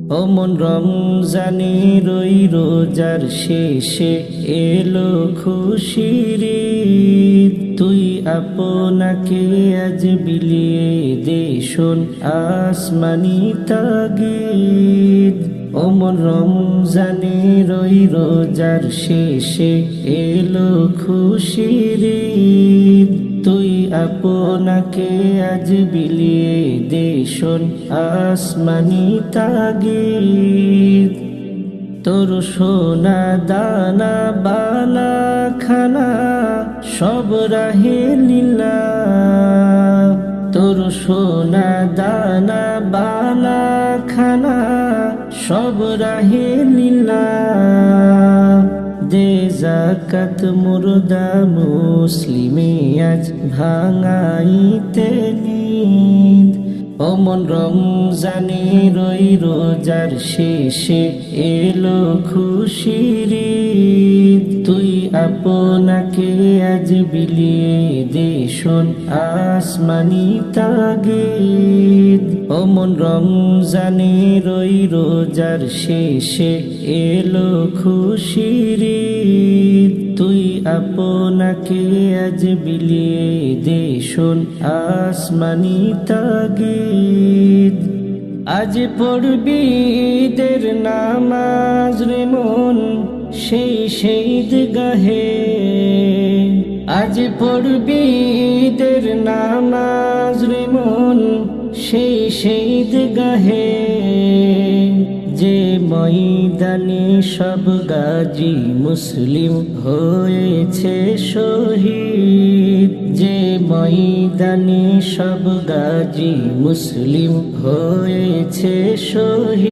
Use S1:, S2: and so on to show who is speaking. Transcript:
S1: অমন রমজানের ওই রোজার শেষে এলো খুশির ঈদ। তুই আপনাকে আজ বিলিয়ে দে শোন আসমানি তাগিদ। অমন রমজানের ওই রোজার শেষে এলো খুশির ঈদ। তুই আপনাকে আজ বিলিয়ে দে শোন আসমানি তাগিদ। তোর সোনা দানা বালা খানা সব রাহে লীলা। তোর সোনা দানা বালা খানা সব রাহে লীলা। দে যাকাত মুর্দা মুসলিমে আজ ভাঙাইতে নিদ। অমন রমজানের ওই রোজার শেষে এলো খুশির ঈদ। তুই আপনাকে আজ বিলিয়ে দে শোন আসমানি তাগিদ। অমন রমজানের ওই রোজার শেষে এলো খুশির ঈদ। তুই আপনাকে আজ বিলিয়ে দে শোন আসমানি তাগিদ। আজ পড়বি ঈদের নামাজ রে মন সেই ঈদগাহে। আজ পড়বি ঈদের নামাজ রে মন সেই ঈদগাহে। যে ময়দানে সব গাজী মুসলিম হয়েছে শহীদ। যে ময়দানে সব গাজী মুসলিম হয়েছে শহীদ।